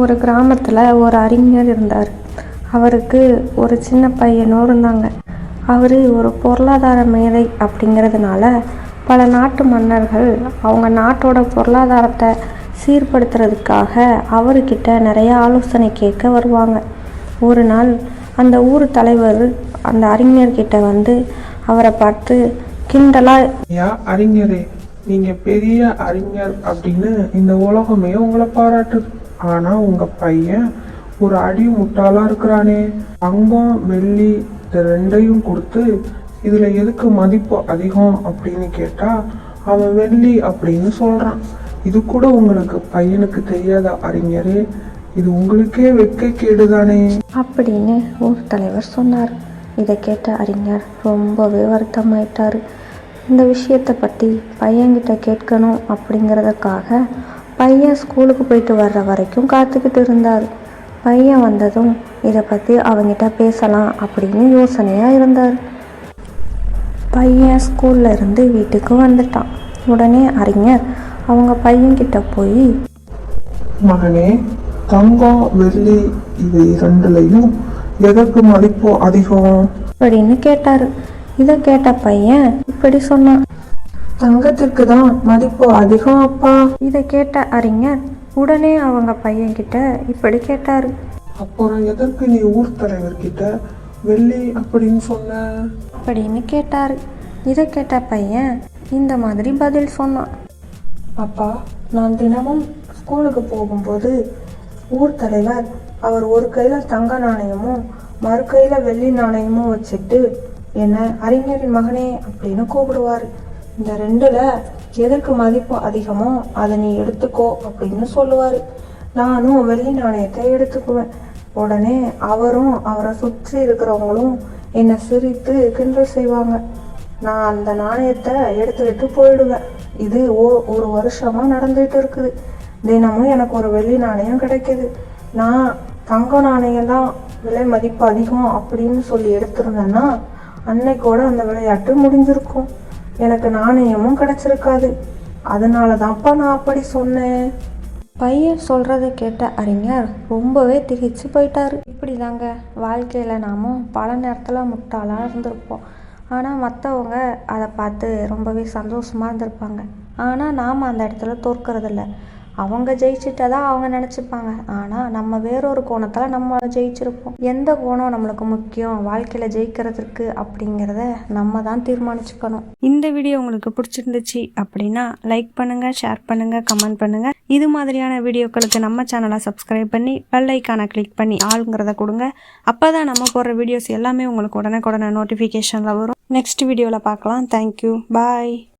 ஒரு கிராமத்தில் ஒரு அறிஞர் இருந்தார். அவருக்கு ஒரு சின்ன பையனும் இருந்தாங்க. அவர் ஒரு பொருளாதார மேதை அப்படிங்கிறதுனால பல நாட்டு மன்னர்கள் அவங்க நாட்டோட பொருளாதாரத்தை சீர்படுத்துறதுக்காக அவர்கிட்ட நிறைய ஆலோசனை கேட்க வருவாங்க. ஒரு நாள் அந்த ஊர் தலைவர் அந்த அறிஞர்கிட்ட வந்து அவரை பார்த்து கிண்டலா, ஐயா அறிஞரே, நீங்க பெரிய அறிஞர் அப்படின்னு இந்த உலகமே உங்களை பாராட்டுது. ஆனா உங்க பையன் ஒரு அடி முட்டாளா இருக்கிறானே. தங்கம் வெள்ளி இது ரெண்டையும் கொடுத்து இதுல எதுக்கு மதிப்பு அதிகம் அப்படின்னு கேட்டா அவன் வெள்ளி அப்படின்னு சொல்றான். இது கூட உங்களுக்கு பையனுக்கு தெரியாத அறிஞரே? இது உங்களுக்கே வெட்க கேடுதானே அப்படின்னு ஊர் தலைவர் சொன்னார். இதை கேட்ட அறிஞர் ரொம்பவே வருத்தமாயிட்டாரு. இந்த விஷயத்தை பற்றி பையன்கிட்ட கேட்கணும் அப்படிங்கிறதுக்காக பையன் ஸ்கூலுக்கு போயிட்டு வர்ற வரைக்கும் காத்துக்கிட்டு இருந்தார். பையன் வந்ததும் இதை பற்றி அவங்கிட்ட பேசலாம் அப்படின்னு யோசனையாக இருந்தார். பையன் ஸ்கூல்ல இருந்து வீட்டுக்கு வந்துட்டான். உடனே அறிஞர் அவங்க பையன்கிட்ட போய், மகனே, தங்கம் வெள்ளி இது இரண்டுலையும் எதற்கு மதிப்பு அதிகம் அப்படின்னு கேட்டாரு. இதை கேட்ட பையன் இப்படி சொன்னான், தங்கத்திற்கு தான் மதிப்பு அதிகம் அப்பா. இதை கேட்ட அறிஞர் உடனே அவங்க பையன்கிட்ட இப்படி கேட்டாரு, அப்புறம் எதற்கு நீ ஊர் தலைவர்கிட்ட வெள்ளி அப்படின்னு சொன்ன அப்படின்னு கேட்டாரு. இதை கேட்ட பையன் இந்த மாதிரி பதில் சொன்னான், அப்பா, நான் தினமும் ஸ்கூலுக்கு போகும்போது ஊர் தலைவர் அவர் ஒரு கையில் தங்க நாணயமும் மறு கையில் வெள்ளி நாணயமும் வச்சுட்டு என்னை அறிஞரின் மகனே அப்படின்னு கூப்பிடுவார். இந்த ரெண்டுல எதற்கு மதிப்பு அதிகமோ அதை நீ எடுத்துக்கோ அப்படின்னு சொல்லுவார். நானும் வெள்ளி நாணயத்தை எடுத்துக்குவேன். உடனே அவரும் அவரை சுற்றி இருக்கிறவங்களும் என்னை சிரித்து கிண்டல் செய்வாங்க. நான் அந்த நாணயத்தை எடுத்துக்கிட்டு போயிடுவேன். இது ஒரு வருஷமா நடந்துகிட்டு இருக்குது. தினமும் எனக்கு ஒரு வெள்ளி நாணயம் கிடைக்குது. நான் தங்க நாணயம் தான் விலை மதிப்பு அதிகம் அப்படின்னு சொல்லி எடுத்திருந்தேன்னா அன்னைக்கோட அந்த விளையாட்டு முடிஞ்சிருக்கும். எனக்கு நாணயமும் கிடைச்சிருக்காது. அதனால தான்ப்பா நான் அப்படி சொன்னேன். பையன் சொல்கிறத கேட்ட அறிஞர் ரொம்பவே திகைச்சு போயிட்டாரு. இப்படி தாங்க வாழ்க்கையில் நாமும் பல நேரத்தில் முட்டாளாக இருந்திருப்போம். ஆனால் மற்றவங்க அதை பார்த்து ரொம்பவே சந்தோஷமாக இருந்திருப்பாங்க. ஆனால் நாம் அந்த இடத்துல தோற்கறதில்ல. அவங்க ஜெயிச்சிட்டதா அவங்க நினச்சிப்பாங்க. ஆனால் நம்ம வேறொரு கோணத்தில் நம்ம ஜெயிச்சிருப்போம். எந்த கோணம் நம்மளுக்கு முக்கியம் வாழ்க்கையில் ஜெயிக்கிறதுக்கு அப்படிங்கிறத நம்ம தான் தீர்மானிச்சுக்கணும். இந்த வீடியோ உங்களுக்கு பிடிச்சிருந்துச்சு அப்படின்னா லைக் பண்ணுங்கள், ஷேர் பண்ணுங்கள், கமெண்ட் பண்ணுங்கள். இது மாதிரியான வீடியோக்களுக்கு நம்ம சேனலை சப்ஸ்கிரைப் பண்ணி பெல் ஐக்கானை கிளிக் பண்ணி ஆளுங்கிறத கொடுங்க. அப்போ தான் நம்ம போடுற வீடியோஸ் எல்லாமே உங்களுக்கு உடனே நோட்டிஃபிகேஷனில் வரும். நெக்ஸ்ட் வீடியோவில் பார்க்கலாம். தேங்க்யூ, பாய்.